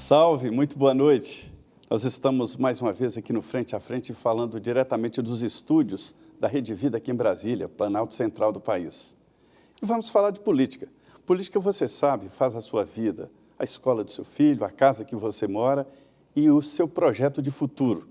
Salve, muito boa noite. Nós estamos mais uma vez aqui no Frente a Frente falando diretamente dos estúdios da Rede Vida aqui em Brasília, Planalto Central do país. E vamos falar de política. Política, você sabe, faz a sua vida, a escola do seu filho, a casa que você mora e o seu projeto de futuro.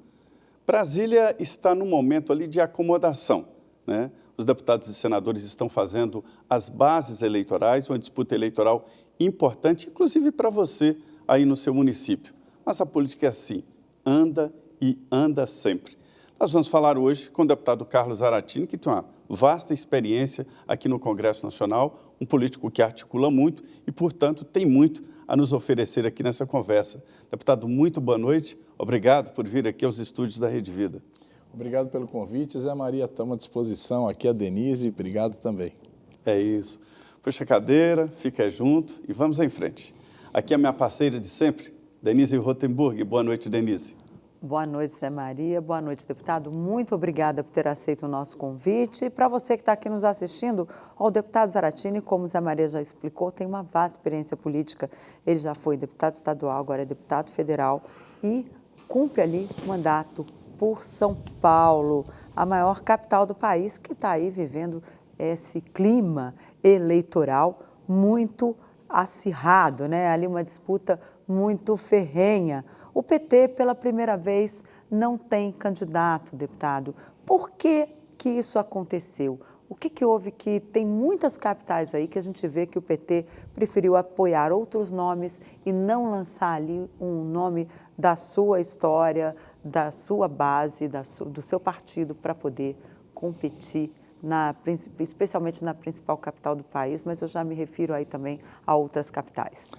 Brasília está num momento ali de acomodação, né? Os deputados e senadores estão fazendo as bases eleitorais, uma disputa eleitoral importante, inclusive para você aí no seu município. Mas a política é assim, anda e anda sempre. Nós vamos falar hoje com o deputado Carlos Zaratini, que tem uma vasta experiência aqui no Congresso Nacional, um político que articula muito e, portanto, tem muito a nos oferecer aqui nessa conversa. Deputado, muito boa noite. Obrigado por vir aqui aos estúdios da Rede Vida. Obrigado pelo convite, Zé Maria. Estamos à disposição. Aqui a Denise, obrigado também. É isso. Puxa a cadeira, fica junto e vamos em frente. Aqui é a minha parceira de sempre, Denise Rotenburg. Boa noite, Denise. Boa noite, Zé Maria. Boa noite, deputado. Muito obrigada por ter aceito o nosso convite. E para você que está aqui nos assistindo, o deputado Zaratini, como o Zé Maria já explicou, tem uma vasta experiência política. Ele já foi deputado estadual, agora é deputado federal e cumpre ali o mandato por São Paulo, a maior capital do país, que está aí vivendo esse clima eleitoral muito acirrado, né? Ali uma disputa muito ferrenha. O PT, pela primeira vez, não tem candidato, deputado. Por que isso aconteceu? O que houve que tem muitas capitais aí que a gente vê que o PT preferiu apoiar outros nomes e não lançar ali um nome da sua história, da sua base, do seu partido para poder competir, especialmente na principal capital do país, mas eu já me refiro aí também a outras capitais.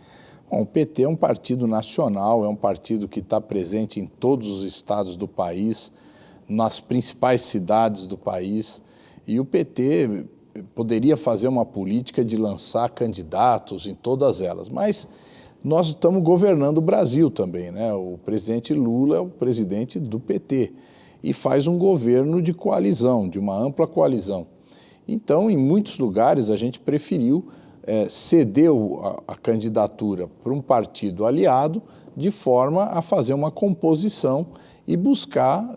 Bom, o PT é um partido nacional, é um partido que está presente em todos os estados do país, nas principais cidades do país, e o PT poderia fazer uma política de lançar candidatos em todas elas, mas nós estamos governando o Brasil também, né? O presidente Lula é o presidente do PT e faz um governo de coalizão, de uma ampla coalizão. Então, em muitos lugares, a gente preferiu ceder a candidatura para um partido aliado de forma a fazer uma composição e buscar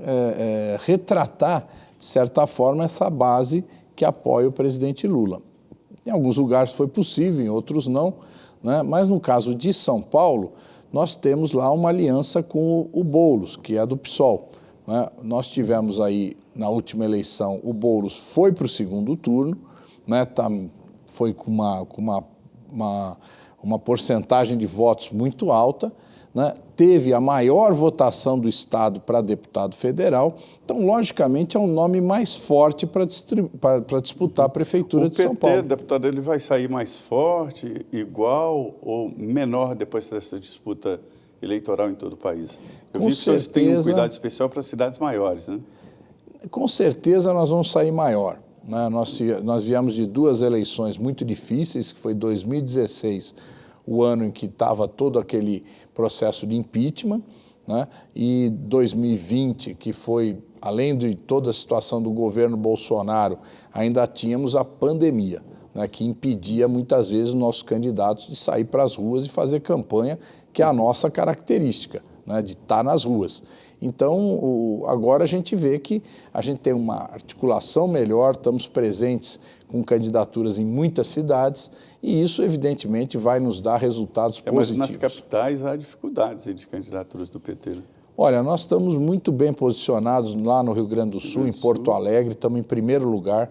retratar, de certa forma, essa base que apoia o presidente Lula. Em alguns lugares foi possível, em outros não, né? Mas no caso de São Paulo, nós temos lá uma aliança com o Boulos, que é do PSOL. Né? Nós tivemos aí, na última eleição, o Boulos foi para o segundo turno, né? Foi com uma porcentagem de votos muito alta, né? Teve a maior votação do Estado para deputado federal, então, logicamente, é um nome mais forte para disputar a Prefeitura de São Paulo. O PT, deputado, ele vai sair mais forte, igual ou menor depois dessa disputa eleitoral em todo o país? Eu vi que vocês têm um cuidado especial para cidades maiores, né? Com certeza nós vamos sair maior. Né? Nós viemos de duas eleições muito difíceis, que foi 2016, o ano em que estava todo aquele processo de impeachment, né? E 2020, que foi, além de toda a situação do governo Bolsonaro, ainda tínhamos a pandemia, né? Que impedia muitas vezes os nossos candidatos de sair para as ruas e fazer campanha, que é a nossa característica, né? De estar nas ruas. Então, agora a gente vê que a gente tem uma articulação melhor, estamos presentes com candidaturas em muitas cidades e isso, evidentemente, vai nos dar resultados positivos. Mas nas capitais há dificuldades de candidaturas do PT, né? Olha, nós estamos muito bem posicionados lá no Rio Grande do Sul, em Porto Alegre, estamos em primeiro lugar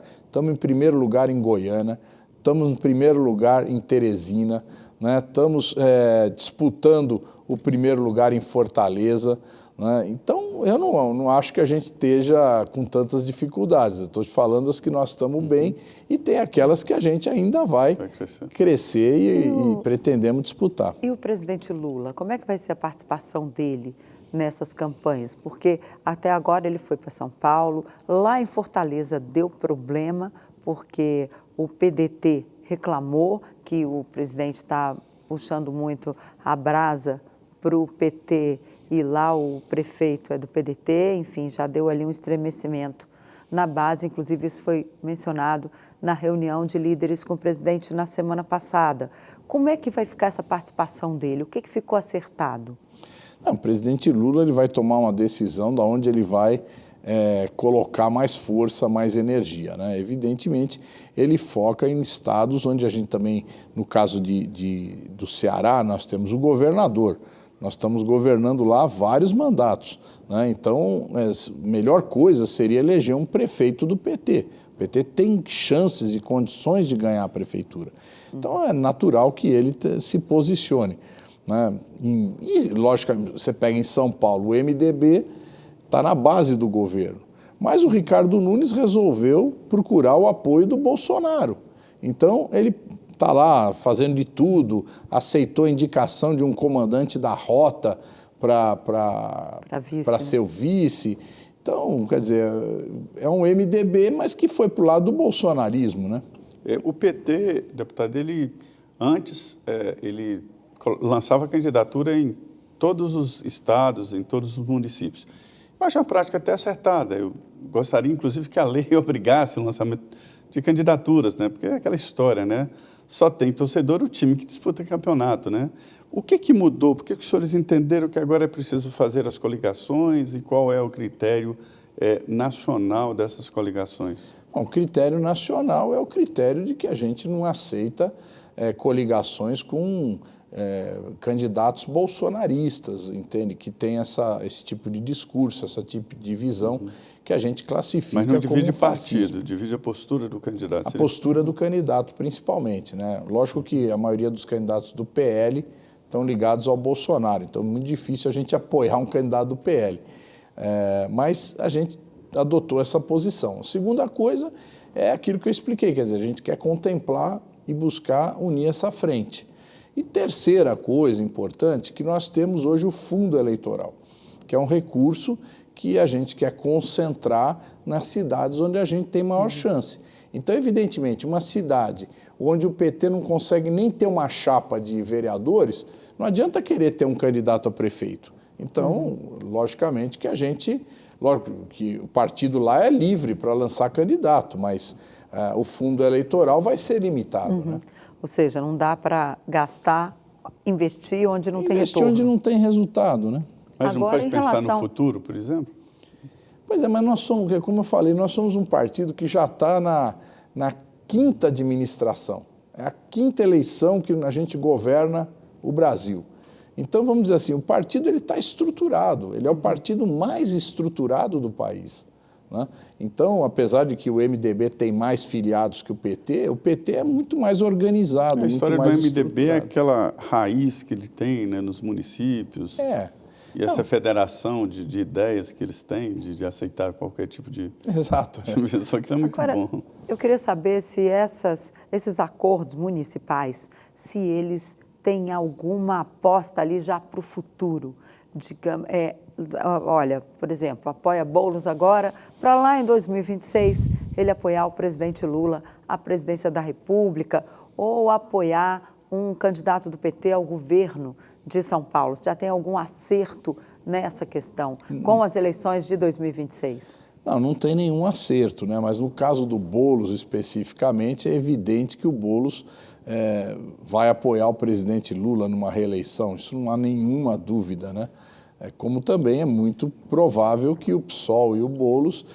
em Goiânia, estamos em primeiro lugar em Teresina, né? Estamos disputando o primeiro lugar em Fortaleza, né? Então, eu não acho que a gente esteja com tantas dificuldades. Estou te falando as que nós estamos bem e tem aquelas que a gente ainda vai crescer e pretendemos disputar. E o presidente Lula, como é que vai ser a participação dele nessas campanhas? Porque até agora ele foi para São Paulo, lá em Fortaleza deu problema, porque o PDT reclamou que o presidente está puxando muito a brasa para o PT e lá o prefeito é do PDT, enfim, já deu ali um estremecimento na base, inclusive isso foi mencionado na reunião de líderes com o presidente na semana passada. Como é que vai ficar essa participação dele? O que ficou acertado? Não, o presidente Lula ele vai tomar uma decisão de onde ele vai colocar mais força, mais energia, né? Evidentemente, ele foca em estados onde a gente também, no caso do Ceará, nós temos o governador. Nós estamos governando lá vários mandatos, né? Então, a melhor coisa seria eleger um prefeito do PT. O PT tem chances e condições de ganhar a prefeitura. Então, é natural que ele se posicione, né? E, logicamente, você pega em São Paulo, o MDB está na base do governo. Mas o Ricardo Nunes resolveu procurar o apoio do Bolsonaro. Então, ele está lá fazendo de tudo, aceitou a indicação de um comandante da rota para ser o vice. Então, quer dizer, é um MDB, mas que foi para o lado do bolsonarismo, né? O PT, deputado, ele lançava candidatura em todos os estados, em todos os municípios. Eu acho uma prática até acertada. Eu gostaria, inclusive, que a lei obrigasse o lançamento de candidaturas, né? Porque é aquela história, né? Só tem torcedor o time que disputa campeonato, né? O que mudou? Por que os senhores entenderam que agora é preciso fazer as coligações e qual é o critério nacional dessas coligações? Bom, o critério nacional é o critério de que a gente não aceita coligações com candidatos bolsonaristas, entende? Que tem esse tipo de discurso, esse tipo de visão que a gente classifica como fascismo. Mas não divide partido, divide a postura do candidato. A postura do candidato, principalmente, né? Lógico que a maioria dos candidatos do PL estão ligados ao Bolsonaro, então é muito difícil a gente apoiar um candidato do PL. Mas a gente adotou essa posição. A segunda coisa é aquilo que eu expliquei, quer dizer, a gente quer contemplar e buscar unir essa frente. E terceira coisa importante, que nós temos hoje o fundo eleitoral, que é um recurso que a gente quer concentrar nas cidades onde a gente tem maior chance. Então, evidentemente, uma cidade onde o PT não consegue nem ter uma chapa de vereadores, não adianta querer ter um candidato a prefeito. Então, logicamente que que o partido lá é livre para lançar candidato, mas o fundo eleitoral vai ser limitado, né? Ou seja, não dá para gastar, investir onde não tem retorno. Investir onde não tem resultado, né? Mas não pode pensar no futuro, por exemplo? Pois é, mas nós somos, como eu falei, nós somos um partido que já está na quinta administração. É a quinta eleição que a gente governa o Brasil. Então, vamos dizer assim, o partido está estruturado, ele é o partido mais estruturado do país, né? Então, apesar de que o MDB tem mais filiados que o PT é muito mais organizado. A história muito mais do MDB é aquela raiz que ele tem, né, nos municípios. E essa federação de ideias que eles têm, de aceitar qualquer tipo de... Exato. Só que é muito bom. Eu queria saber se esses acordos municipais, se eles têm alguma aposta ali já para o futuro. Olha, por exemplo, apoia Boulos agora, para lá em 2026 ele apoiar o presidente Lula à presidência da República ou apoiar um candidato do PT ao governo de São Paulo. Já tem algum acerto nessa questão com as eleições de 2026? Não tem nenhum acerto, né? Mas no caso do Boulos especificamente, é evidente que o Boulos vai apoiar o presidente Lula numa reeleição, isso não há nenhuma dúvida, né? Como também é muito provável que o PSOL e o Boulos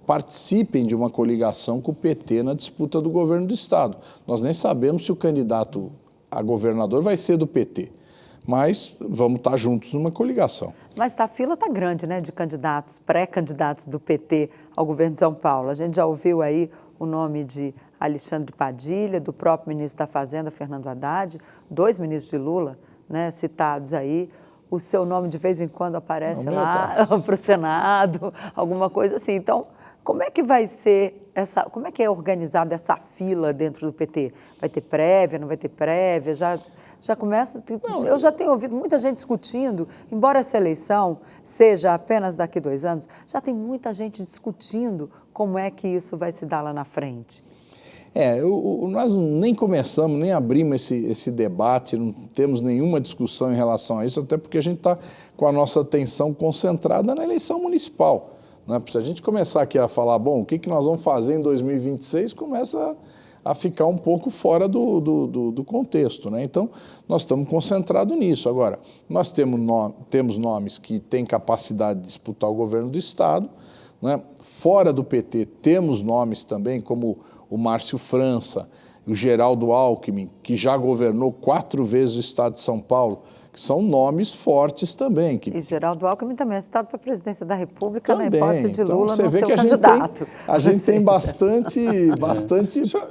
participem de uma coligação com o PT na disputa do governo do Estado. Nós nem sabemos se o candidato a governador vai ser do PT, mas vamos estar juntos numa coligação. Mas a fila está grande, né, de candidatos, pré-candidatos do PT ao governo de São Paulo. A gente já ouviu aí o nome de Alexandre Padilha, do próprio ministro da Fazenda, Fernando Haddad, 2 ministros de Lula, né, citados aí. O seu nome de vez em quando aparece lá para o Senado, alguma coisa assim. Então, como é que vai ser como é que é organizada essa fila dentro do PT? Vai ter prévia, não vai ter prévia? Já começa... Eu já tenho ouvido muita gente discutindo, embora essa eleição seja apenas daqui a 2 anos, já tem muita gente discutindo como é que isso vai se dar lá na frente. Nós nem começamos, nem abrimos esse debate, não temos nenhuma discussão em relação a isso, até porque a gente está com a nossa atenção concentrada na eleição municipal. Né? Se a gente começar aqui a falar, bom, o que nós vamos fazer em 2026, começa a ficar um pouco fora do contexto, né? Então, nós estamos concentrados nisso. Agora, nós temos nomes que têm capacidade de disputar o governo do Estado, né? Fora do PT, temos nomes também como o Márcio França, o Geraldo Alckmin, que já governou 4 vezes o Estado de São Paulo, que são nomes fortes também. E Geraldo Alckmin também é citado para a presidência da República, também, na hipótese de então, Lula você não vê ser o que candidato. A gente tem bastante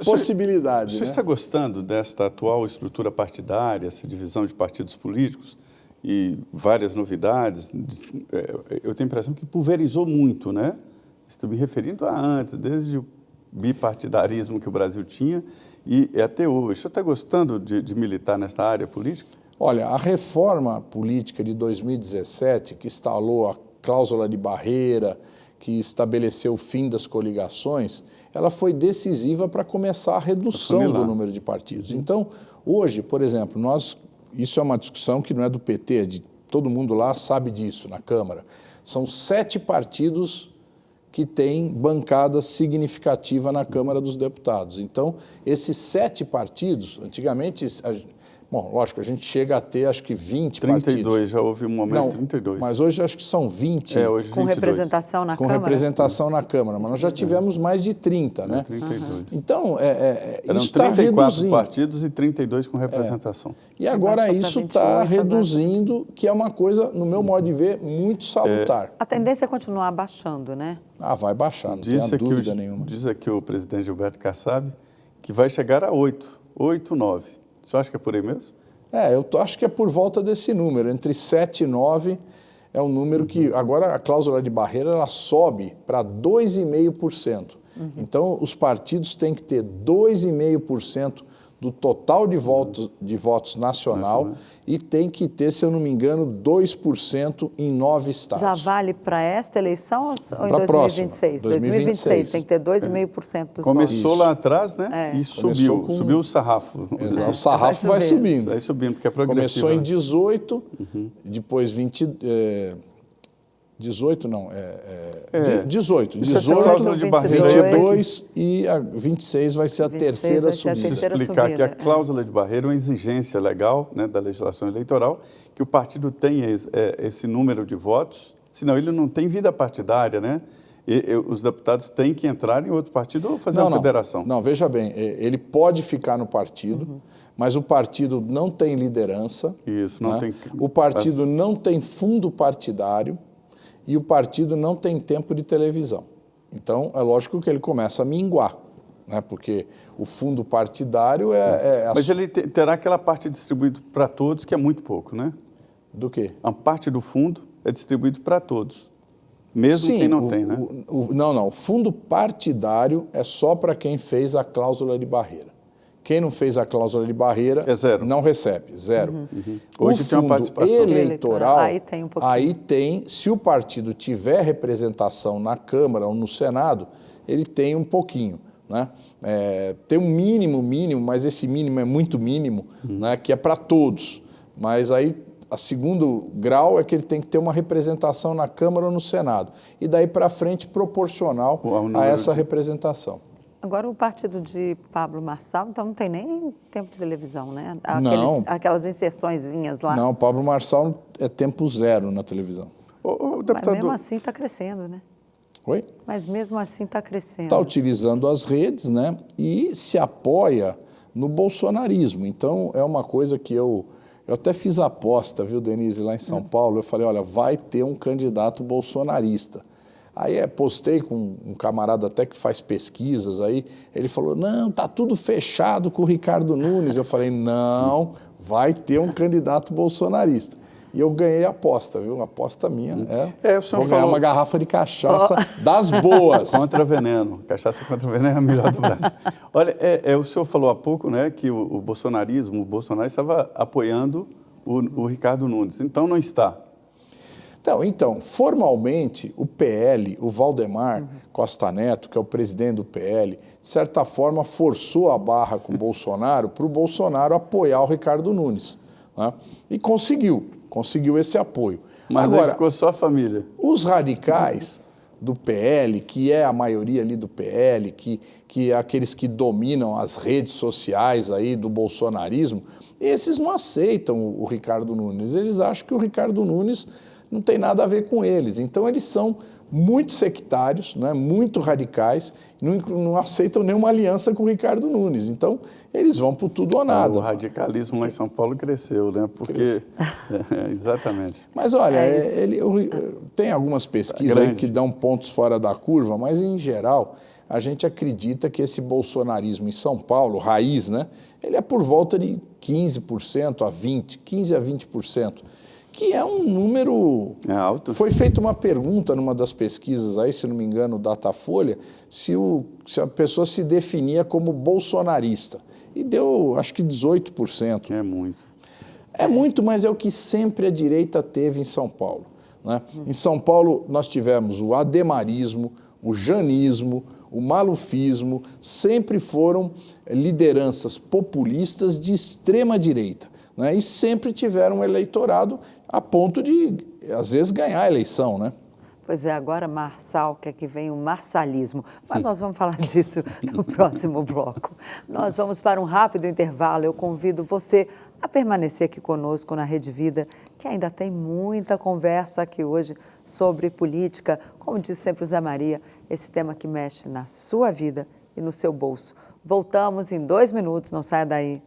possibilidade. O senhor está gostando desta atual estrutura partidária, essa divisão de partidos políticos e várias novidades? Eu tenho a impressão que pulverizou muito, né? Estou me referindo a antes, desde o bipartidarismo que o Brasil tinha e até hoje. O senhor está gostando de militar nessa área política? Olha, a reforma política de 2017, que instalou a cláusula de barreira, que estabeleceu o fim das coligações, ela foi decisiva para começar a redução do número de partidos. Então, hoje, por exemplo, isso é uma discussão que não é do PT, todo mundo lá sabe disso na Câmara. São 7 partidos que têm bancada significativa na Câmara dos Deputados. Então, esses 7 partidos, antigamente... Bom, lógico, a gente chega a ter, acho que 20 partidos. 32, já houve um momento, 32. Mas hoje acho que são 20. Hoje com 22. Representação na Câmara? Com representação na Câmara, mas nós já tivemos mais de 30, né? 32. Então, Eram isso está 34 reduzindo. partidos e 32 com representação. E agora Baixou isso para está 28 agora. reduzindo, que é uma coisa, no meu modo de ver, muito salutar. A tendência é continuar baixando, né? Vai baixar, não tenha dúvida nenhuma. Diz aqui o presidente Gilberto Kassab que vai chegar a 8, 9. O senhor acha que é por aí mesmo? Eu acho que é por volta desse número, entre 7 e 9 é um número que, agora a cláusula de barreira, ela sobe para 2,5%. Então, os partidos têm que ter 2,5% do total de votos nacional e tem que ter, se eu não me engano, 2% em 9 estados. Já vale para esta eleição ou em Pra 2026? próxima, 2026 tem que ter 2,5% dos Começou votos. lá atrás, né? E subiu o sarrafo. O sarrafo vai subindo. Vai subindo, porque é progressivo. Começou em 18, depois 18 não, 18. Isso é 18, cláusula de barreira. 22 e a 26 vai ser a 26 terceira vai ser a subida. terceira Explicar que a subida, cláusula de barreira é uma exigência legal, né, da legislação eleitoral, que o partido tenha esse número de votos, senão ele não tem vida partidária, né? Os deputados têm que entrar em outro partido ou fazer uma federação. Não, veja bem, ele pode ficar no partido, mas o partido não tem liderança. Isso, não tem... O partido não tem fundo partidário e o partido não tem tempo de televisão. Então, é lógico que ele começa a minguar, né? Porque o fundo partidário Mas ele terá aquela parte distribuída para todos, que é muito pouco, né? Do quê? A parte do fundo é distribuído para todos, mesmo quem não tem, né? Não. O fundo partidário é só para quem fez a cláusula de barreira. Quem não fez a cláusula de barreira é zero. Não recebe, zero. Hoje o tem uma participação eleitoral, aí tem se o partido tiver representação na Câmara ou no Senado, ele tem um pouquinho, né? Tem um mínimo, mas esse mínimo é muito mínimo, né? Que é para todos. Mas aí, a segundo grau é que ele tem que ter uma representação na Câmara ou no Senado. E daí para frente, proporcional a essa representação. Agora, o partido de Pablo Marçal, então não tem nem tempo de televisão, né? Aquelas inserçõezinhas lá. Não, o Pablo Marçal é tempo zero na televisão. Mas mesmo assim está crescendo, né? Oi? Mas mesmo assim está crescendo. Está utilizando as redes, né? E se apoia no bolsonarismo. Então, é uma coisa que eu até fiz a aposta, viu, Denise, lá em São Paulo. Eu falei, olha, vai ter um candidato bolsonarista. Aí postei com um camarada até que faz pesquisas aí, ele falou, não, tá tudo fechado com o Ricardo Nunes. Eu falei, não, vai ter um candidato bolsonarista. E eu ganhei a aposta, viu? Uma aposta minha. O senhor vou ganhar uma garrafa de cachaça das boas. Contra veneno. Cachaça contra veneno é a melhor do Brasil. Olha, o senhor falou há pouco, né, que o Bolsonaro estava apoiando o Ricardo Nunes. Então não está. Então, formalmente, o PL, o Valdemar Costa Neto, que é o presidente do PL, de certa forma forçou a barra com o Bolsonaro para o Bolsonaro apoiar o Ricardo Nunes, né? E conseguiu esse apoio. Mas agora, aí ficou só a família. Os radicais do PL, que é a maioria ali do PL, que é aqueles que dominam as redes sociais aí do bolsonarismo, esses não aceitam o Ricardo Nunes. Eles acham que o Ricardo Nunes não tem nada a ver com eles. Então, eles são muito sectários, né, muito radicais, não aceitam nenhuma aliança com o Ricardo Nunes. Então, eles vão por tudo ou nada. O radicalismo lá em São Paulo cresceu, né? Porque... exatamente. Mas, olha, tem algumas pesquisas aí que dão pontos fora da curva, mas, em geral, a gente acredita que esse bolsonarismo em São Paulo, raiz, né, ele é por volta de 15% a 20%, 15% a 20%. Que é um número... É alto. Foi feita uma pergunta numa das pesquisas aí, se não me engano, Datafolha, se a pessoa se definia como bolsonarista. E deu, acho que 18%. É muito. É muito, mas é o que sempre a direita teve em São Paulo, né? Em São Paulo, nós tivemos o ademarismo, o janismo, o malufismo, sempre foram lideranças populistas de extrema direita, né? E sempre tiveram um eleitorado a ponto de, às vezes, ganhar a eleição, né? Pois é, agora Marçal quer que venha o marçalismo, mas nós vamos falar disso no próximo bloco. Nós vamos para um rápido intervalo. Eu convido você a permanecer aqui conosco na Rede Vida, que ainda tem muita conversa aqui hoje sobre política. Como disse sempre o Zé Maria, esse tema que mexe na sua vida e no seu bolso. Voltamos em 2 minutos, não saia daí.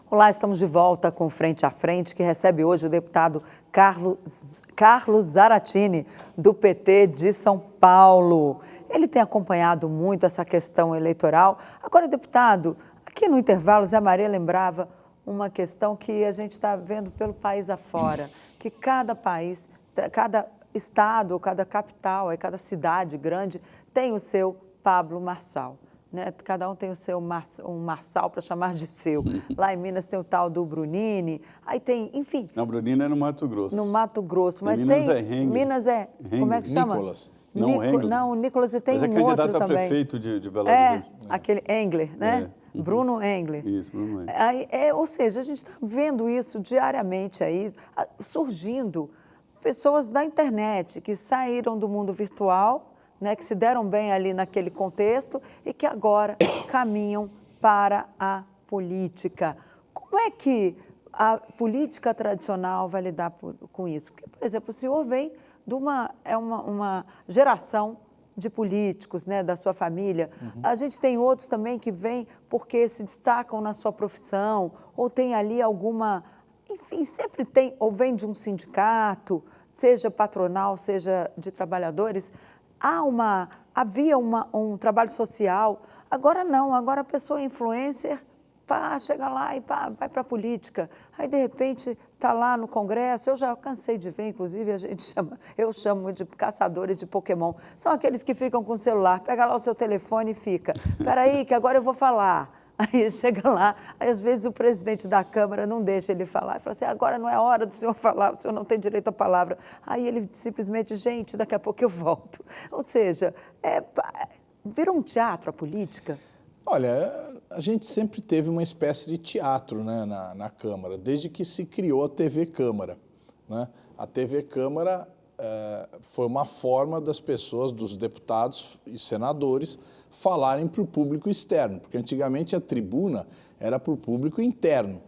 Olá, estamos de volta com Frente a Frente, que recebe hoje o deputado Carlos Zaratini, do PT de São Paulo. Ele tem acompanhado muito essa questão eleitoral. Agora, deputado, aqui no intervalo, Zé Maria lembrava uma questão que a gente está vendo pelo país afora, que cada país, cada estado, cada capital, cada cidade grande tem o seu Pablo Marçal. Né? Cada um tem o seu um Marçal para chamar de seu. Lá em Minas tem o tal do Brunini, aí tem, enfim... Não, Brunini é no Mato Grosso. No Mato Grosso, mas Minas tem... é Hengler. Minas é... Como é que chama? Nicolas. Não, Nicolas, e tem mas um outro também. Mas é candidato a prefeito de Belo Horizonte. Aquele Engler, né? Bruno Engler. Isso, Bruno Engler. Aí, ou seja, a gente está vendo isso diariamente aí, surgindo pessoas da internet que saíram do mundo virtual, né, que se deram bem ali naquele contexto e que agora caminham para a política. Como é que a política tradicional vai lidar com isso? Porque, por exemplo, o senhor vem de uma geração de políticos, né, da sua família. A gente tem outros também que vêm porque se destacam na sua profissão ou tem ali alguma... Enfim, sempre tem, ou vem de um sindicato, seja patronal, seja de trabalhadores. Havia um trabalho social, agora não, agora a pessoa é influencer, chega lá e vai para a política. Aí, de repente, está lá no Congresso, eu já cansei de ver, inclusive, eu chamo de caçadores de Pokémon. São aqueles que ficam com o celular, pega lá o seu telefone e fica, peraí que agora eu vou falar. Aí chega lá, aí às vezes o presidente da Câmara não deixa ele falar, fala assim, agora não é hora do senhor falar, o senhor não tem direito à palavra. Aí ele simplesmente, gente, daqui a pouco eu volto. Ou seja, virou um teatro a política? Olha, a gente sempre teve uma espécie de teatro, né, na Câmara, desde que se criou a TV Câmara, né? A TV Câmara foi uma forma das pessoas, dos deputados e senadores, falarem para o público externo, porque antigamente a tribuna era para o público interno.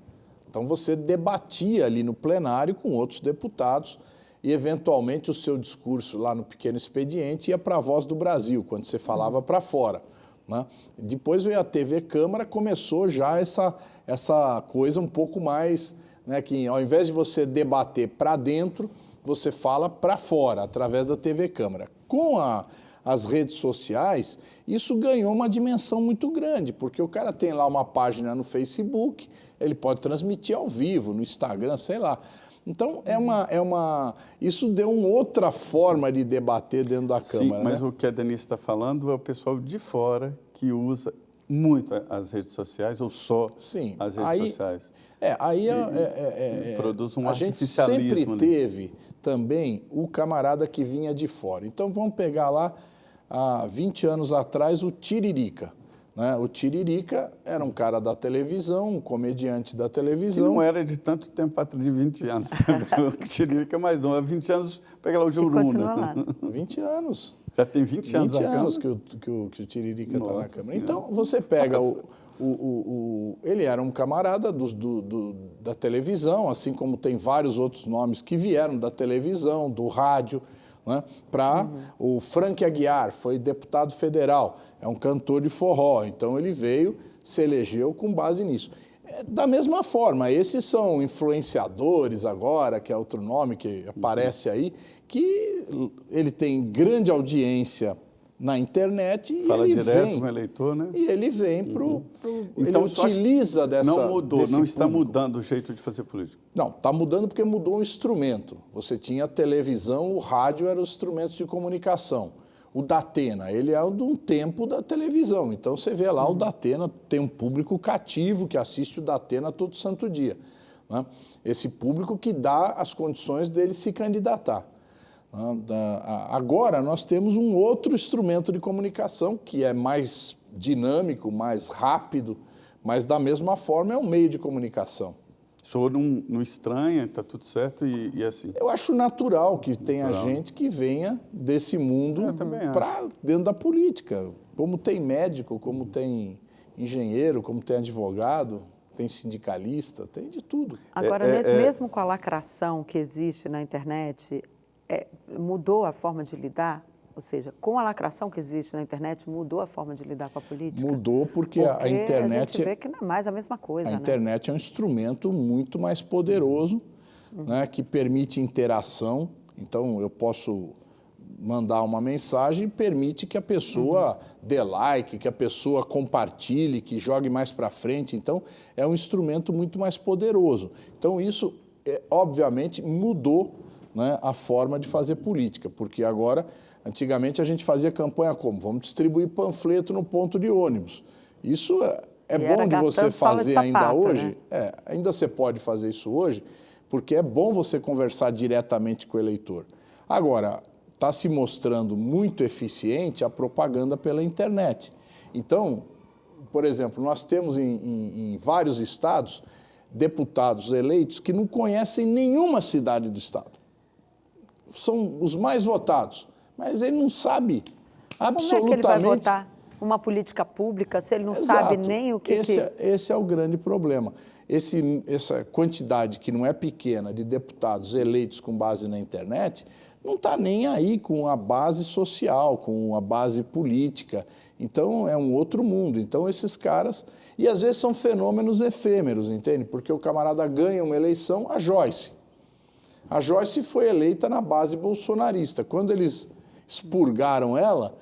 Então você debatia ali no plenário com outros deputados e, eventualmente, o seu discurso lá no pequeno expediente ia para a Voz do Brasil, quando você falava para fora, né? Depois veio a TV Câmara, começou já essa coisa um pouco mais, né, que ao invés de você debater para dentro, você fala para fora, através da TV Câmara. Com as redes sociais, isso ganhou uma dimensão muito grande, porque o cara tem lá uma página no Facebook, ele pode transmitir ao vivo, no Instagram, sei lá. Então, isso deu uma outra forma de debater dentro da Câmara. Sim, mas né? o que a Denise está falando é o pessoal de fora que usa muito as redes sociais, ou só Sim, as redes sociais. Produz um a gente artificialismo. sempre teve também o camarada que vinha de fora. Então, vamos pegar lá, há 20 anos atrás, o Tiririca. né? O Tiririca era um cara da televisão, um comediante da Que televisão. não era de tanto tempo, de 20 anos. O Tiririca é mais novo, há 20 anos, pega lá o Juruna. continua lá. 20 anos. Já tem 20 anos 20 na anos Câmara? que o Tiririca está na Nossa Câmara. Senhora. Então, você pega Nossa. ele era um camarada da televisão, assim como tem vários outros nomes que vieram da televisão, do rádio, né? O Frank Aguiar foi deputado federal, é um cantor de forró, então ele veio, se elegeu com base nisso. Da mesma forma, esses são influenciadores agora, que é outro nome que aparece aí, que ele tem grande audiência na internet e Fala ele direto vem. com o eleitor, né? E ele vem Então, ele utiliza dessa. Não mudou, desse não está público. mudando o jeito de fazer política. Não, está mudando porque mudou o instrumento. Você tinha a televisão, o rádio eram os instrumentos de comunicação. O Datena, ele é de um tempo da televisão. Então você vê lá o Datena, tem um público cativo que assiste o Datena todo santo dia, né? Esse público que dá as condições dele se candidatar. Agora nós temos um outro instrumento de comunicação que é mais dinâmico, mais rápido, mas da mesma forma é um meio de comunicação. O senhor não estranha, está tudo certo e assim. Eu acho natural que tenha gente que venha desse mundo para dentro da política. Como tem médico, como tem engenheiro, como tem advogado, tem sindicalista, tem de tudo. Agora, mesmo com a lacração que existe na internet, mudou a forma de lidar? Ou seja, com a lacração que existe na internet, mudou a forma de lidar com a política? Mudou porque a internet... a gente vê que não é mais a mesma coisa, né? A internet é um instrumento muito mais poderoso, né, que permite interação. Então, eu posso mandar uma mensagem e permite que a pessoa dê like, que a pessoa compartilhe, que jogue mais para frente. Então, é um instrumento muito mais poderoso. Então, isso, obviamente, mudou, né, a forma de fazer política, porque agora, antigamente, a gente fazia campanha como? Vamos distribuir panfleto no ponto de ônibus. Isso é bom de você fazer ainda hoje. Né? Ainda você pode fazer isso hoje, porque é bom você conversar diretamente com o eleitor. Agora, está se mostrando muito eficiente a propaganda pela internet. Então, por exemplo, nós temos em vários estados deputados eleitos que não conhecem nenhuma cidade do estado. São os mais votados, mas ele não sabe absolutamente... Como é que ele vai votar uma política pública se ele não sabe nem o que... Esse é o grande problema. Essa quantidade, que não é pequena, de deputados eleitos com base na internet, não está nem aí com a base social, com a base política. Então, é um outro mundo. Então, esses caras... E, às vezes, são fenômenos efêmeros, entende? Porque o camarada ganha uma eleição, a Joyce. A Joyce foi eleita na base bolsonarista. Quando eles expurgaram ela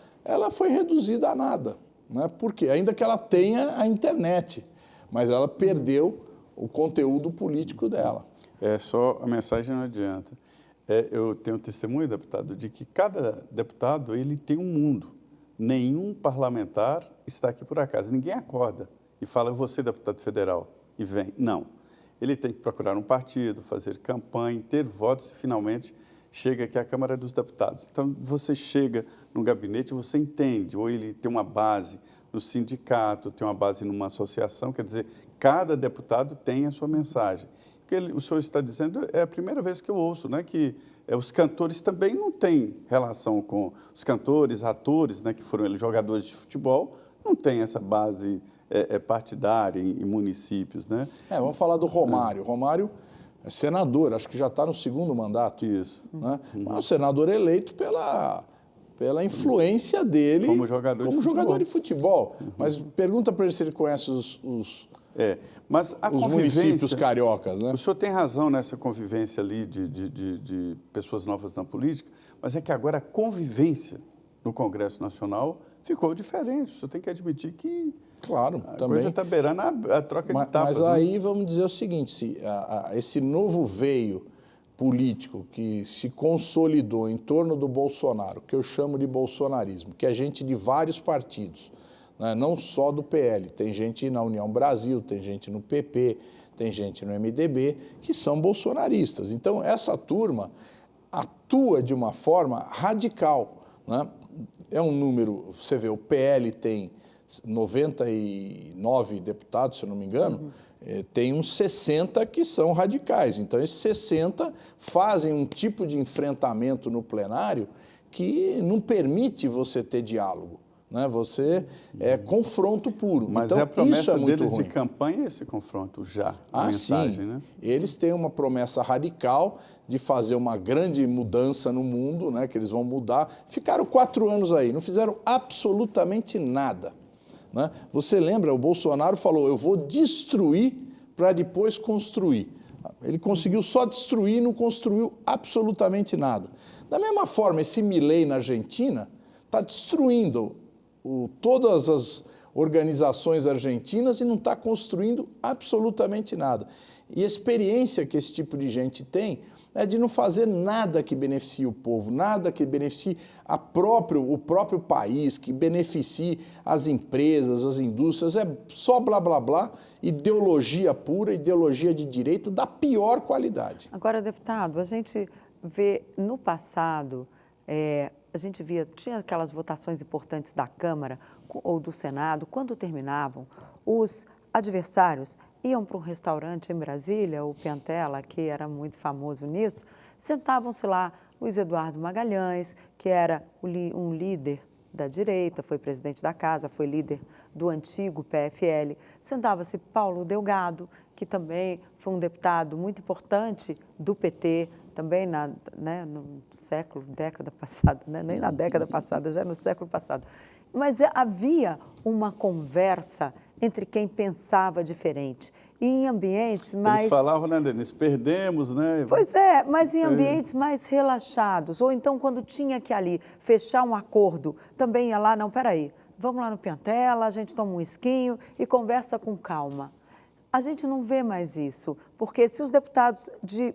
foi reduzida a nada, né? Por quê? Ainda que ela tenha a internet, mas ela perdeu o conteúdo político dela. Só a mensagem não adianta. Eu tenho testemunho, deputado, de que cada deputado ele tem um mundo. Nenhum parlamentar está aqui por acaso. Ninguém acorda e fala, você, deputado federal, e vem. Não. Ele tem que procurar um partido, fazer campanha, ter votos e, finalmente, chega aqui à Câmara dos Deputados. Então, você chega no gabinete, você entende, ou ele tem uma base no sindicato, tem uma base numa associação, quer dizer, cada deputado tem a sua mensagem. O que o senhor está dizendo é a primeira vez que eu ouço, né, que os cantores também não têm relação com os cantores, atores, né, que foram jogadores de futebol, não têm essa base partidária em municípios, né? Vamos falar do Romário. Romário é senador, acho que já está no segundo mandato. Isso. Né? Mas o senador eleito pela influência dele como jogador de futebol. Mas pergunta para ele se ele conhece os mas a municípios cariocas. Né? O senhor tem razão nessa convivência ali de pessoas novas na política, mas é que agora a convivência no Congresso Nacional ficou diferente. O senhor tem que admitir que claro, a também. coisa está beirando a troca de tapas. Mas aí vamos dizer o seguinte, esse novo veio político que se consolidou em torno do Bolsonaro, que eu chamo de bolsonarismo, que é gente de vários partidos, né? Não só do PL, tem gente na União Brasil, tem gente no PP, tem gente no MDB, que são bolsonaristas. Então, essa turma atua de uma forma radical, né? É um número, você vê, o PL tem 99 deputados, se eu não me engano, tem uns 60 que são radicais. Então, esses 60 fazem um tipo de enfrentamento no plenário que não permite você ter diálogo, né? Você é confronto puro. Mas então, é a promessa isso é muito deles ruim. de campanha esse confronto já, a mensagem, sim. né? Eles têm uma promessa radical de fazer uma grande mudança no mundo, né? Que eles vão mudar. Ficaram 4 anos aí, não fizeram absolutamente nada, né? Você lembra, o Bolsonaro falou, eu vou destruir para depois construir. Ele conseguiu só destruir e não construiu absolutamente nada. Da mesma forma, esse Milei na Argentina está destruindo todas as organizações argentinas e não está construindo absolutamente nada. E a experiência que esse tipo de gente tem é de não fazer nada que beneficie o povo, nada que beneficie o próprio país, que beneficie as empresas, as indústrias, é só blá, blá, blá, ideologia pura, ideologia de direita da pior qualidade. Agora, deputado, a gente vê no passado, a gente tinha aquelas votações importantes da Câmara ou do Senado, quando terminavam, os adversários iam para um restaurante em Brasília, o Piantella, que era muito famoso nisso, sentavam-se lá Luiz Eduardo Magalhães, que era um líder da direita, foi presidente da casa, foi líder do antigo PFL, sentava-se Paulo Delgado, que também foi um deputado muito importante do PT, também no década passada, né? Nem na década passada, já no século passado. Mas havia uma conversa entre quem pensava diferente. E em ambientes mais... Eles falavam, né, Denis, perdemos, né? Pois é, mas em ambientes mais relaxados. Ou então, quando tinha que ali fechar um acordo, também ia lá, não, peraí, vamos lá no Piantella, a gente toma um esquinho e conversa com calma. A gente não vê mais isso, porque se os deputados de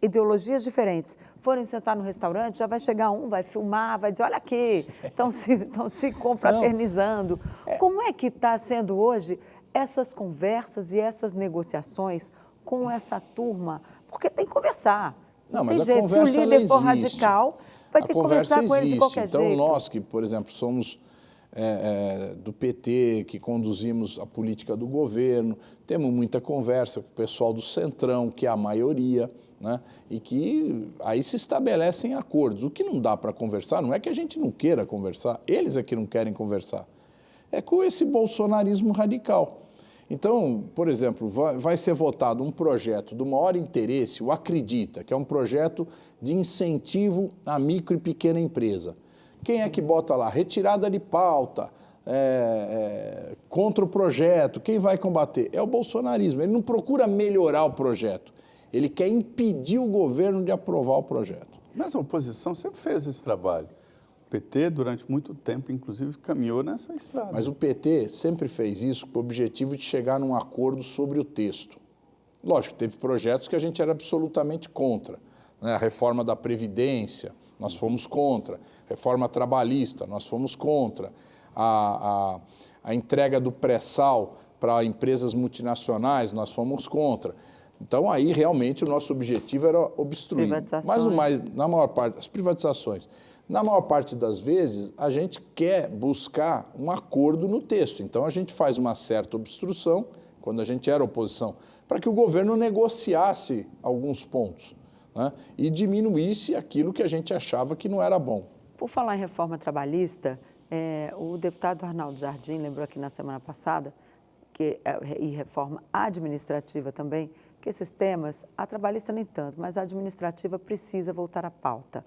ideologias diferentes forem sentar no restaurante, já vai chegar um, vai filmar, vai dizer, olha aqui, estão se confraternizando. Como é que está sendo hoje essas conversas e essas negociações com essa turma? Porque tem que conversar. Não tem jeito. Se o líder for radical, vai ter que conversar com ele de qualquer jeito. Então, nós que, por exemplo, somos do PT, que conduzimos a política do governo, temos muita conversa com o pessoal do Centrão, que é a maioria, né? E que aí se estabelecem acordos. O que não dá para conversar não é que a gente não queira conversar, eles é que não querem conversar. É com esse bolsonarismo radical. Então, por exemplo, vai ser votado um projeto do maior interesse, o Acredita, que é um projeto de incentivo à micro e pequena empresa. Quem é que bota lá? Retirada de pauta, contra o projeto, quem vai combater? É o bolsonarismo. Ele não procura melhorar o projeto, ele quer impedir o governo de aprovar o projeto. Mas a oposição sempre fez esse trabalho. O PT, durante muito tempo, inclusive, caminhou nessa estrada. Mas o PT sempre fez isso com o objetivo de chegar num acordo sobre o texto. Lógico, teve projetos que a gente era absolutamente contra, né? A reforma da Previdência, nós fomos contra. Reforma trabalhista, nós fomos contra. A entrega do pré-sal para empresas multinacionais, nós fomos contra. Então, aí, realmente, o nosso objetivo era obstruir. Mas, na maior parte, as privatizações. Na maior parte das vezes, a gente quer buscar um acordo no texto. Então, a gente faz uma certa obstrução, quando a gente era oposição, para que o governo negociasse alguns pontos, né? E diminuísse aquilo que a gente achava que não era bom. Por falar em reforma trabalhista, o deputado Arnaldo Jardim lembrou aqui na semana passada, e reforma administrativa também, que esses temas, a trabalhista nem tanto, mas a administrativa precisa voltar à pauta,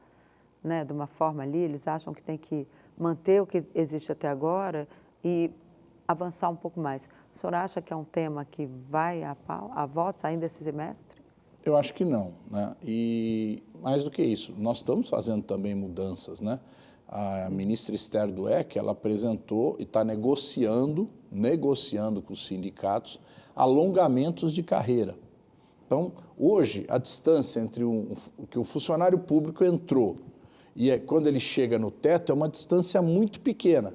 né? De uma forma ali, eles acham que tem que manter o que existe até agora e avançar um pouco mais. O senhor acha que é um tema que vai a votos ainda esse semestre? Eu acho que não, né? E mais do que isso, nós estamos fazendo também mudanças, né? A ministra Esther Dweck, ela apresentou e está negociando com os sindicatos alongamentos de carreira. Então, hoje, a distância entre o que o funcionário público entrou e quando ele chega no teto é uma distância muito pequena,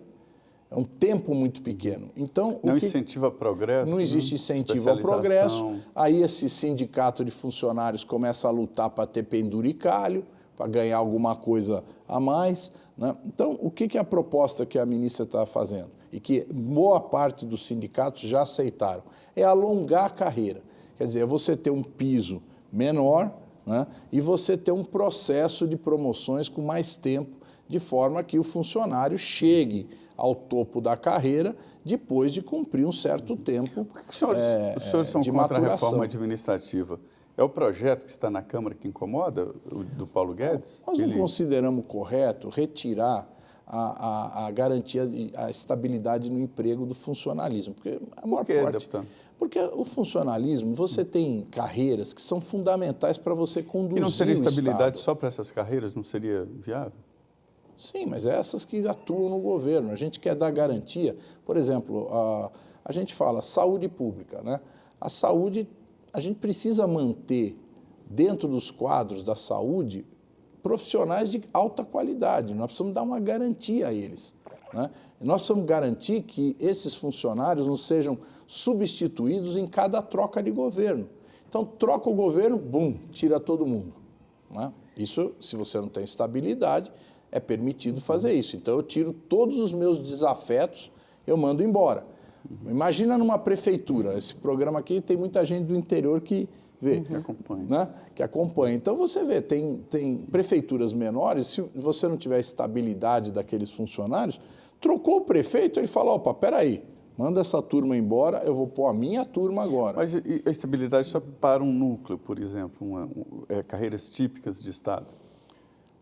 é um tempo muito pequeno. Então, não incentiva progresso? Não existe incentivo ao progresso. Aí esse sindicato de funcionários começa a lutar para ter penduricalho, para ganhar alguma coisa a mais, né? Então, o que é a proposta que a ministra está fazendo? E que boa parte dos sindicatos já aceitaram? É alongar a carreira. Quer dizer, é você ter um piso menor, né? E você ter um processo de promoções com mais tempo, de forma que o funcionário chegue ao topo da carreira depois de cumprir um certo tempo os senhores são de contra a maturação. reforma administrativa. É o projeto que está na Câmara que incomoda, o do Paulo Guedes? Nós não consideramos correto retirar a garantia, a estabilidade no emprego do funcionalismo. Porque a maior parte, deputado? Porque o funcionalismo, você tem carreiras que são fundamentais para você conduzir E não seria o estabilidade Estado. só para essas carreiras? Não seria viável? Sim, mas é essas que atuam no governo. A gente quer dar garantia. Por exemplo, a gente fala saúde pública, né? A saúde, a gente precisa manter dentro dos quadros da saúde profissionais de alta qualidade. Nós precisamos dar uma garantia a eles, né? E nós precisamos garantir que esses funcionários não sejam substituídos em cada troca de governo. Então, troca o governo, bum, tira todo mundo, né? Isso, se você não tem estabilidade, é permitido fazer isso. Então, eu tiro todos os meus desafetos, eu mando embora. Imagina numa prefeitura, esse programa aqui tem muita gente do interior que vê, Que acompanha. né? Que acompanha. Então, você vê, tem prefeituras menores, se você não tiver estabilidade daqueles funcionários, trocou o prefeito, ele fala, opa, peraí, manda essa turma embora, eu vou pôr a minha turma agora. Mas e a estabilidade só para um núcleo, por exemplo, carreiras típicas de Estado?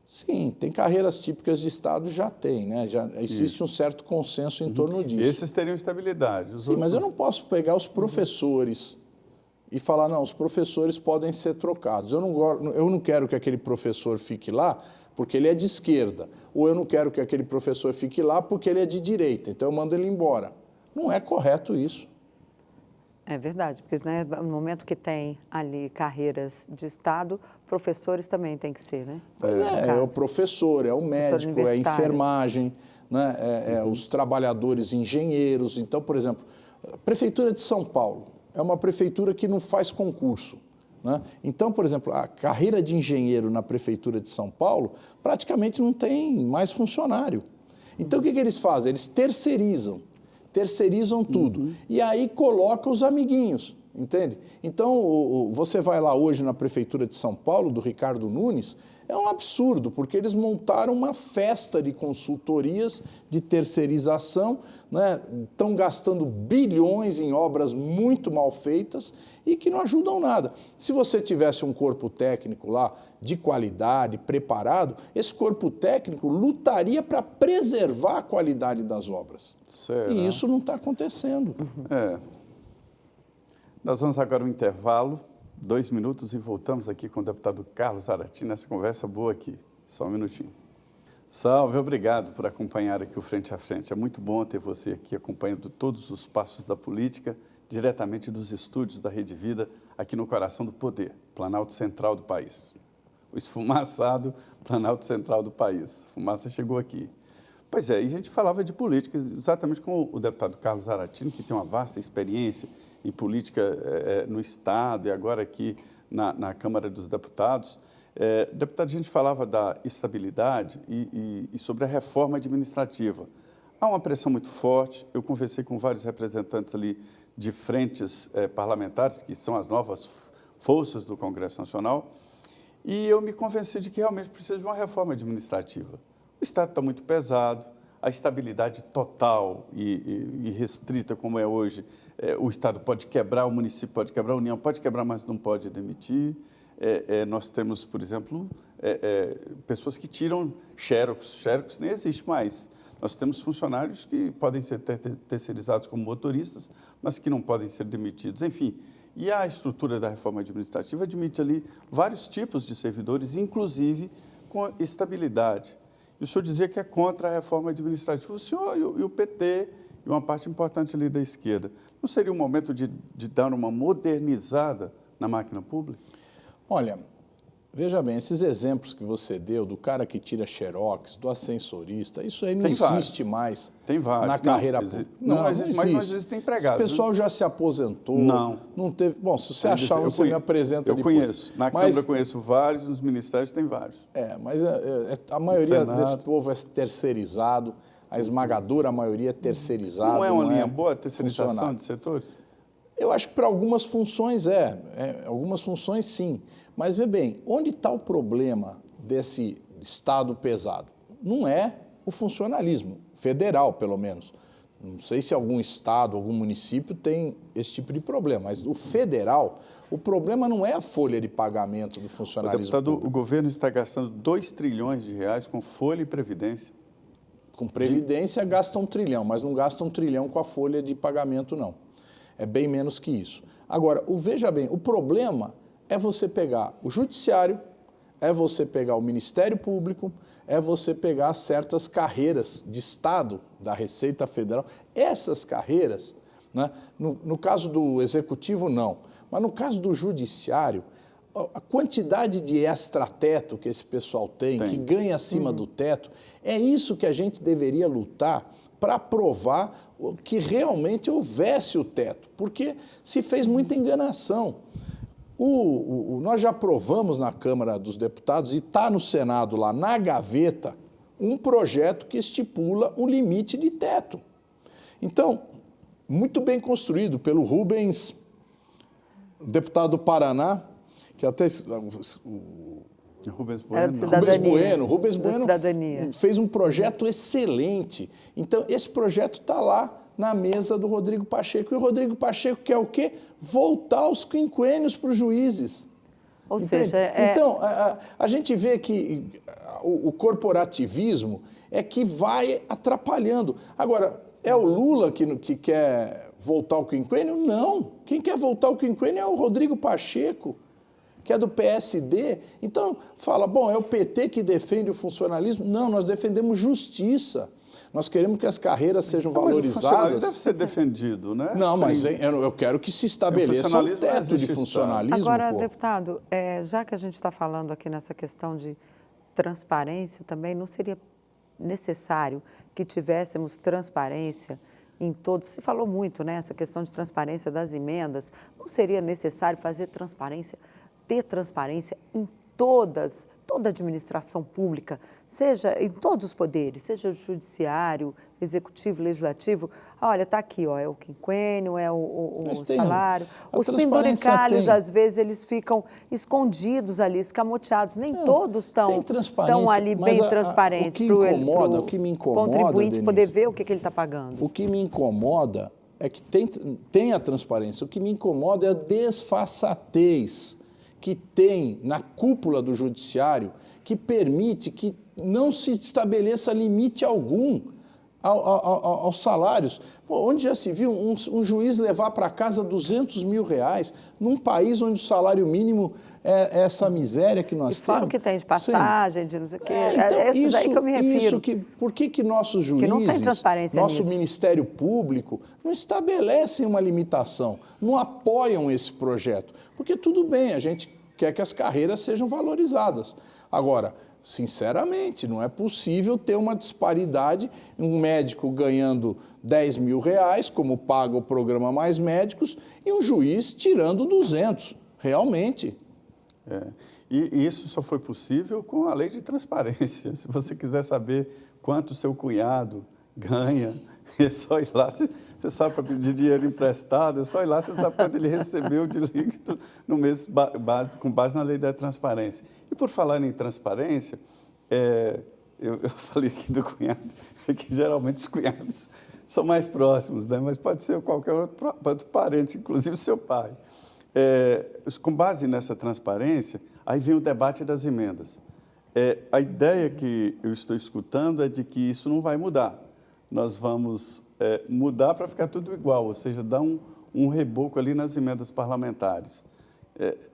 Sim, tem carreiras típicas de Estado, já tem, né? Já existe um certo consenso em torno disso. Esses teriam estabilidade. Sim, mas eu não posso pegar os professores e falar, não, os professores podem ser trocados. Eu não quero que aquele professor fique lá porque ele é de esquerda, ou eu não quero que aquele professor fique lá porque ele é de direita, então eu mando ele embora. Não é correto isso. É verdade, porque né, no momento que tem ali carreiras de Estado, professores também tem que ser, né? Pois é o professor, é o médico, é a enfermagem, né? Os trabalhadores engenheiros. Então, por exemplo, a Prefeitura de São Paulo é uma prefeitura que não faz concurso, né? Então, por exemplo, a carreira de engenheiro na Prefeitura de São Paulo praticamente não tem mais funcionário. Então, o que eles fazem? Eles terceirizam tudo. E aí coloca os amiguinhos, entende? Então, você vai lá hoje na Prefeitura de São Paulo, do Ricardo Nunes, é um absurdo, porque eles montaram uma festa de consultorias, de terceirização, né? Estão gastando bilhões em obras muito mal feitas e que não ajudam nada. Se você tivesse um corpo técnico lá de qualidade, preparado, esse corpo técnico lutaria para preservar a qualidade das obras. Será? E isso não está acontecendo. Nós vamos agora ao intervalo, 2 minutos, e voltamos aqui com o deputado Carlos Zaratini, nessa conversa boa aqui. Só um minutinho. Salve, obrigado por acompanhar aqui o Frente a Frente. É muito bom ter você aqui acompanhando todos os passos da política, diretamente dos estúdios da Rede Vida, aqui no coração do poder, Planalto Central do país. O esfumaçado Planalto Central do país. A fumaça chegou aqui. Pois é, e a gente falava de política exatamente com o deputado Carlos Zaratini, que tem uma vasta experiência em política no Estado e agora aqui na Câmara dos Deputados. Deputado, a gente falava da estabilidade e sobre a reforma administrativa. Há uma pressão muito forte, eu conversei com vários representantes ali de frentes parlamentares, que são as novas forças do Congresso Nacional, e eu me convenci de que realmente precisa de uma reforma administrativa. O Estado está muito pesado, a estabilidade total e restrita como é hoje, o Estado pode quebrar, o município pode quebrar, a União pode quebrar, mas não pode demitir. Nós temos, por exemplo, pessoas que tiram xerox nem existe mais. Nós temos funcionários que podem ser terceirizados como motoristas, mas que não podem ser demitidos. Enfim, e a estrutura da reforma administrativa admite ali vários tipos de servidores, inclusive com estabilidade. E o senhor dizia que é contra a reforma administrativa. O senhor e o PT, e uma parte importante ali da esquerda. Não seria um momento de dar uma modernizada na máquina pública? Olha, Veja bem, esses exemplos que você deu, do cara que tira xerox, do ascensorista, isso aí não Tem existe vários. mais Tem vários. na carreira Não, pública. não existe, mas não existem empregados. Esse pessoal já se aposentou. Não teve. Bom, se você achar, você me apresenta eu depois. conheço. Na Câmara eu conheço vários, nos ministérios tem vários. Mas a maioria Senado. desse povo é terceirizado, a esmagadora maioria é terceirizada. Não é uma linha boa a terceirização funcionário. de setores? Eu acho que para algumas funções algumas funções sim. Mas vê bem, onde está o problema desse Estado pesado? Não é o funcionalismo, federal pelo menos. Não sei se algum estado, algum município tem esse tipo de problema, mas o federal, o problema não é a folha de pagamento do funcionalismo Deputado, público. o governo está gastando 2 trilhões de reais com folha e previdência. Com previdência gasta 1 trilhão, mas não gasta 1 trilhão com a folha de pagamento, não. É bem menos que isso. Agora, veja bem, o problema é você pegar o judiciário, é você pegar o Ministério Público, é você pegar certas carreiras de Estado, da Receita Federal. Essas carreiras, né, no caso do Executivo, não, mas no caso do Judiciário, a quantidade de extrateto que esse pessoal tem, que ganha acima do teto, é isso que a gente deveria lutar para provar que realmente houvesse o teto, porque se fez muita enganação. Nós já aprovamos na Câmara dos Deputados e está no Senado lá na gaveta um projeto que estipula um limite de teto. Então, muito bem construído pelo Rubens, deputado do Paraná, que até Rubens Era do Bueno. Rubens Bueno Cidadania. fez um projeto excelente. Então, esse projeto está lá na mesa do Rodrigo Pacheco. E o Rodrigo Pacheco quer o quê? Voltar os quinquênios para os juízes. Ou Entende? seja, Então, a gente vê que o corporativismo é que vai atrapalhando. Agora, é o Lula que quer voltar ao quinquênio? Não. Quem quer voltar ao quinquênio é o Rodrigo Pacheco, que é do PSD. Então, fala, bom, é o PT que defende o funcionalismo? Não, nós defendemos justiça. Nós queremos que as carreiras sejam valorizadas. Mas deve ser defendido, né? Não, mas eu quero que se estabeleça um teto de funcionalismo. Agora, pô. deputado, já que a gente está falando aqui nessa questão de transparência também, não seria necessário que tivéssemos transparência em todos? Se falou muito, né, essa questão de transparência das emendas. Não seria necessário fazer transparência, ter transparência em toda a administração pública, seja em todos os poderes, seja o judiciário, executivo, legislativo? Olha, está aqui, ó, é o quinquênio, é o salário. Os penduricalhos, às vezes, eles ficam escondidos ali, escamoteados. Nem todos estão ali bem transparentes para o contribuinte poder ver o que ele está pagando. O que me incomoda é que tem a transparência. O que me incomoda é a desfaçatez que tem na cúpula do judiciário, que permite que não se estabeleça limite algum aos salários. Pô, onde já se viu um juiz levar para casa R$200 mil, num país onde o salário mínimo é essa miséria que nós temos? E fala o que tem de passagem, de não sei o quê. Então, esses aí que eu me refiro. Por que nossos juízes, não tem transparência nosso nisso. Ministério Público, não estabelecem uma limitação, não apoiam esse projeto? Porque tudo bem, a gente quer que as carreiras sejam valorizadas. Agora, sinceramente, não é possível ter uma disparidade, um médico ganhando R$10 mil, como paga o programa Mais Médicos, e um juiz tirando 200, realmente. E isso só foi possível com a lei de transparência. Se você quiser saber quanto o seu cunhado ganha, é só ir lá, você sabe, para pedir dinheiro emprestado, é só ir lá, você sabe quanto ele recebeu de líquido no mês com base na lei da transparência. E por falar em transparência, eu falei aqui do cunhado, que geralmente os cunhados são mais próximos, né? Mas pode ser qualquer outro parente, inclusive seu pai. Com base nessa transparência, aí vem o debate das emendas. A ideia que eu estou escutando é de que isso não vai mudar. Nós vamos mudar para ficar tudo igual, ou seja, dar um reboco ali nas emendas parlamentares.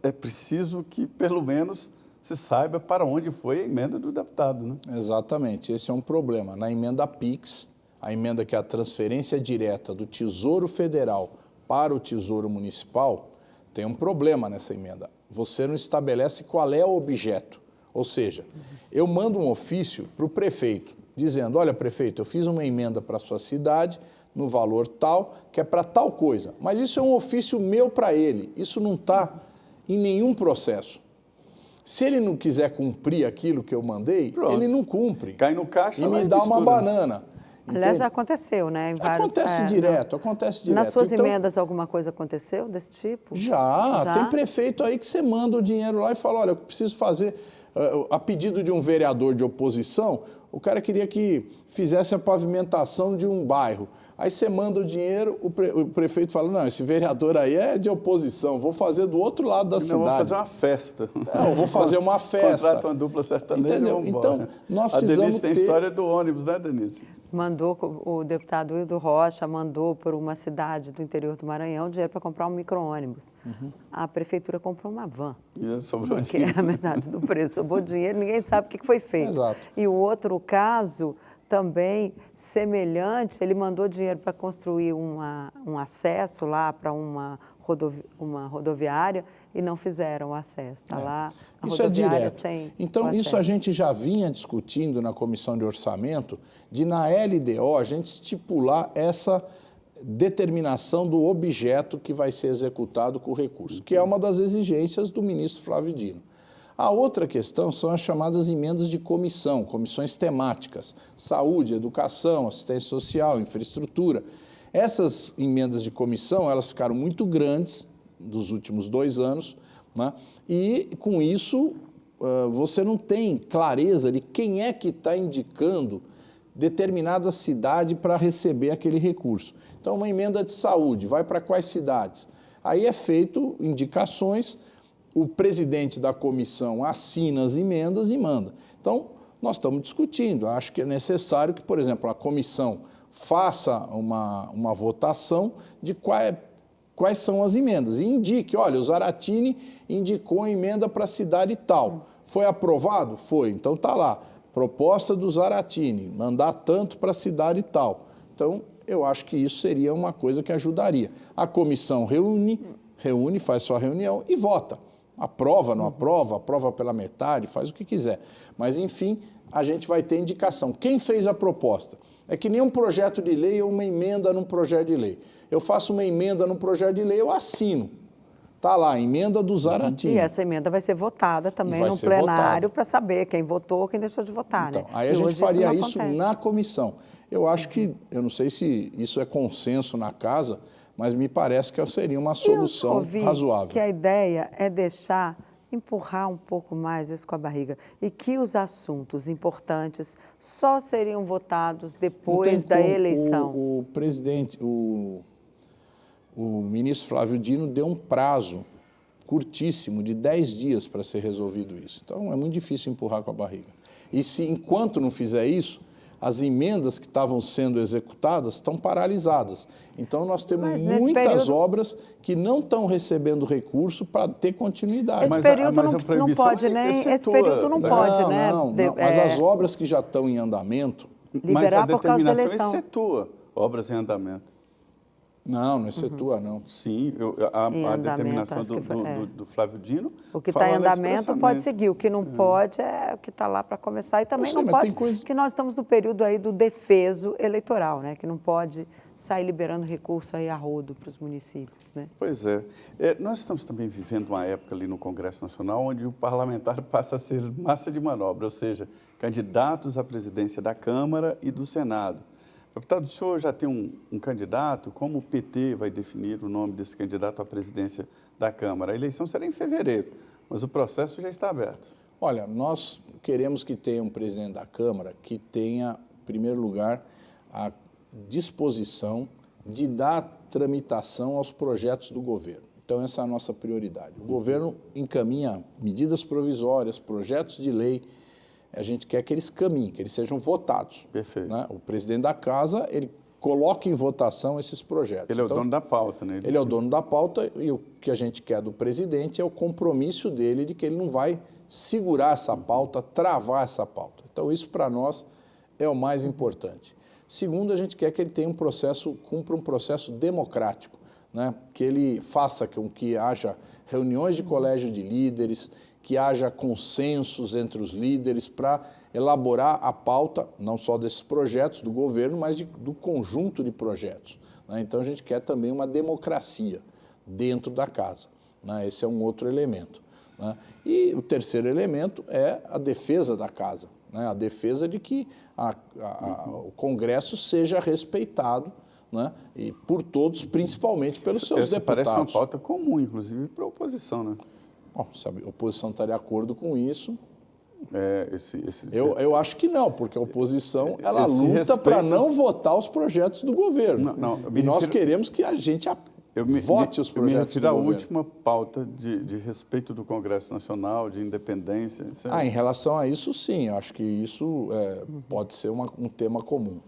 É preciso que, pelo menos, se saiba para onde foi a emenda do deputado, né? Exatamente, esse é um problema. Na emenda PIX, a emenda que é a transferência direta do Tesouro Federal para o Tesouro Municipal, tem um problema nessa emenda. você não estabelece qual é o objeto. Ou seja, eu mando um ofício para o prefeito, dizendo, olha, prefeito, eu fiz uma emenda para a sua cidade, no valor tal, que é para tal coisa. Mas isso é um ofício meu para ele, isso não está em nenhum processo. Se ele não quiser cumprir aquilo que eu mandei, pronto, ele não cumpre. Cai no caixa e lá me dá uma mistura. banana. Aliás, já aconteceu, né? Em vários, Acontece direto, acontece direto. Nas suas Então, emendas, alguma coisa aconteceu desse tipo? já, tem prefeito aí que você manda o dinheiro lá e fala, olha, eu preciso fazer, a pedido de um vereador de oposição, o cara queria que fizesse a pavimentação de um bairro. Aí você manda o dinheiro, o prefeito fala, não, esse vereador aí é de oposição, vou fazer do outro lado da cidade. Vou fazer uma festa. Não, eu vou fazer uma festa. Contrata uma dupla sertaneja. Entendeu? Então, nós precisamos A Denise tem a história do ônibus, né, Denise? Mandou, o deputado Hildo Rocha mandou para uma cidade do interior do Maranhão dinheiro para comprar um micro-ônibus. A prefeitura comprou uma van, Sobrou que é a metade do preço. Sobrou dinheiro, ninguém sabe o que foi feito. Exato. E o outro caso, também semelhante, ele mandou dinheiro para construir um acesso lá para uma rodoviária e não fizeram o acesso. Está lá a isso rodoviária é direto. sem Então, o isso a acesso. gente já vinha discutindo na Comissão de Orçamento, de na LDO a gente estipular essa determinação do objeto que vai ser executado com o recurso, que é uma das exigências do ministro Flávio Dino. A outra questão são as chamadas emendas de comissão, comissões temáticas, saúde, educação, assistência social, infraestrutura. Essas emendas de comissão, elas ficaram muito grandes nos últimos 2 anos, né? E com isso você não tem clareza de quem é que está indicando determinada cidade para receber aquele recurso. Então, uma emenda de saúde, vai para quais cidades? Aí é feito indicações, o presidente da comissão assina as emendas e manda. Então, nós estamos discutindo, acho que é necessário que, por exemplo, a comissão faça uma votação de quais são as emendas e indique, olha, o Zaratini indicou a emenda para a cidade tal. Foi aprovado? Foi. Então está lá, proposta do Zaratini, mandar tanto para a cidade tal. Então, eu acho que isso seria uma coisa que ajudaria. A comissão reúne, faz sua reunião e vota. Aprova, não aprova, aprova pela metade, faz o que quiser. Mas, enfim, a gente vai ter indicação. Quem fez a proposta? É que nem um projeto de lei ou uma emenda num projeto de lei. Eu faço uma emenda num projeto de lei, eu assino. Está lá, emenda do Zaratini. E essa emenda vai ser votada também no plenário para saber quem votou, quem deixou de votar. Então, né? aí a gente faria isso na comissão. Eu acho que, eu não sei se isso é consenso na casa, mas me parece que seria uma solução razoável. Que a ideia é empurrar um pouco mais isso com a barriga e que os assuntos importantes só seriam votados depois da eleição. O presidente, o ministro Flávio Dino deu um prazo curtíssimo de 10 dias para ser resolvido isso. Então, é muito difícil empurrar com a barriga. E se, enquanto não fizer isso, as emendas que estavam sendo executadas estão paralisadas. Então, nós temos muitas obras que não estão recebendo recurso para ter continuidade. Esse período não pode, né? Esse período não pode, né? Mas as obras que já estão em andamento... Liberar por causa da eleição. Mas a determinação excetua obras em andamento. Não excetua, não. Sim, a determinação do Flávio Dino. O que está em andamento pode seguir, o que não pode é o que está lá para começar. E também não pode, que nós estamos no período aí do defeso eleitoral, né? Que não pode sair liberando recurso aí a rodo para os municípios, né? Pois é. Nós estamos também vivendo uma época ali no Congresso Nacional onde o parlamentar passa a ser massa de manobra, ou seja, candidatos à presidência da Câmara e do Senado. Deputado, o senhor já tem um candidato? Como o PT vai definir o nome desse candidato à presidência da Câmara? A eleição será em fevereiro, mas o processo já está aberto. Olha, nós queremos que tenha um presidente da Câmara que tenha, em primeiro lugar, a disposição de dar tramitação aos projetos do governo. Então, essa é a nossa prioridade. O governo encaminha medidas provisórias, projetos de lei. A gente quer que eles caminhem, que eles sejam votados. Perfeito. Né? O presidente da casa, ele coloca em votação esses projetos. Ele é o dono da pauta, né? Ele é o dono da pauta e o que a gente quer do presidente é o compromisso dele de que ele não vai segurar essa pauta, travar essa pauta. Então, isso para nós é o mais importante. Segundo, a gente quer que ele tenha cumpra um processo democrático. né, que ele faça com que haja reuniões de colégio de líderes, que haja consensos entre os líderes para elaborar a pauta, não só desses projetos do governo, mas do conjunto de projetos, né? Então, a gente quer também uma democracia dentro da casa, né? Esse é um outro elemento, né? E o terceiro elemento é a defesa da casa, né? A defesa de que o Congresso seja respeitado, né? E por todos, principalmente pelos seus deputados. Parece uma pauta comum, inclusive, para a oposição, né? Bom, se a oposição está de acordo com isso, Esse eu acho que não, porque a oposição ela luta para não votar os projetos do governo. E nós queremos que a gente vote os projetos do governo. Eu me refiro à última pauta de respeito do Congresso Nacional, de independência. Em relação a isso, sim. Eu acho que isso pode ser um tema comum.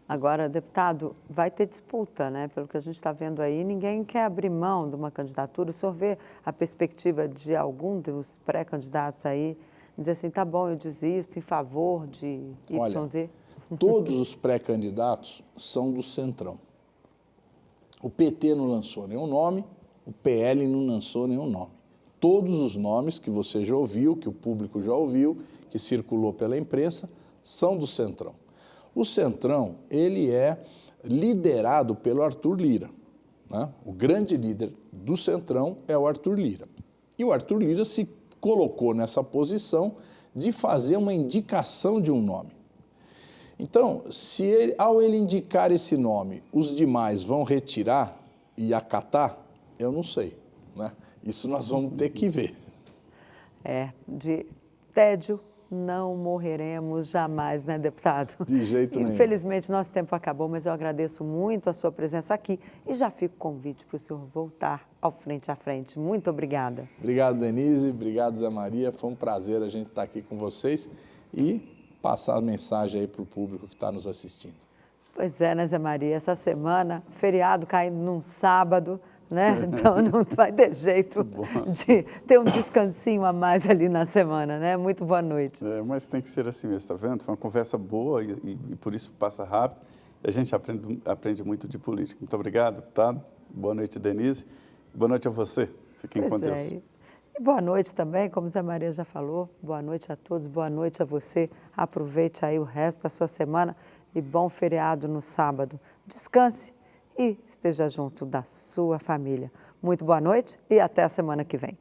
Agora, deputado, vai ter disputa, né? Pelo que a gente está vendo aí, ninguém quer abrir mão de uma candidatura. O senhor vê a perspectiva de algum dos pré-candidatos aí dizer assim, tá bom, eu desisto em favor de YZ? Olha, todos os pré-candidatos são do Centrão. O PT não lançou nenhum nome, o PL não lançou nenhum nome. Todos os nomes que você já ouviu, que o público já ouviu, que circulou pela imprensa, são do Centrão. O Centrão, ele é liderado pelo Arthur Lira, né? O grande líder do Centrão é o Arthur Lira. E o Arthur Lira se colocou nessa posição de fazer uma indicação de um nome. Então, se ele, ao ele indicar esse nome, os demais vão retirar e acatar, eu não sei, né? Isso nós vamos ter que ver. De tédio não morreremos jamais, né, deputado? De jeito nenhum. Infelizmente, nosso tempo acabou, mas eu agradeço muito a sua presença aqui e já fica o convite para o senhor voltar ao Frente a Frente. Muito obrigada. Obrigado, Denise. Obrigado, Zé Maria. Foi um prazer a gente estar aqui com vocês e passar a mensagem aí para o público que está nos assistindo. Pois é, né, Zé Maria? Essa semana, feriado caindo num sábado, né? Então não vai ter jeito de ter um descansinho a mais ali na semana, né? Muito boa noite. Mas tem que ser assim mesmo, está vendo? Foi uma conversa boa e por isso passa rápido. A gente aprende muito de política. Muito obrigado, deputado. Boa noite, Denise. Boa noite a você. Fiquem com Deus. E boa noite também, como Zé Maria já falou. Boa noite a todos, boa noite a você. Aproveite aí o resto da sua semana e bom feriado no sábado. Descanse e esteja junto da sua família. Muito boa noite e até a semana que vem.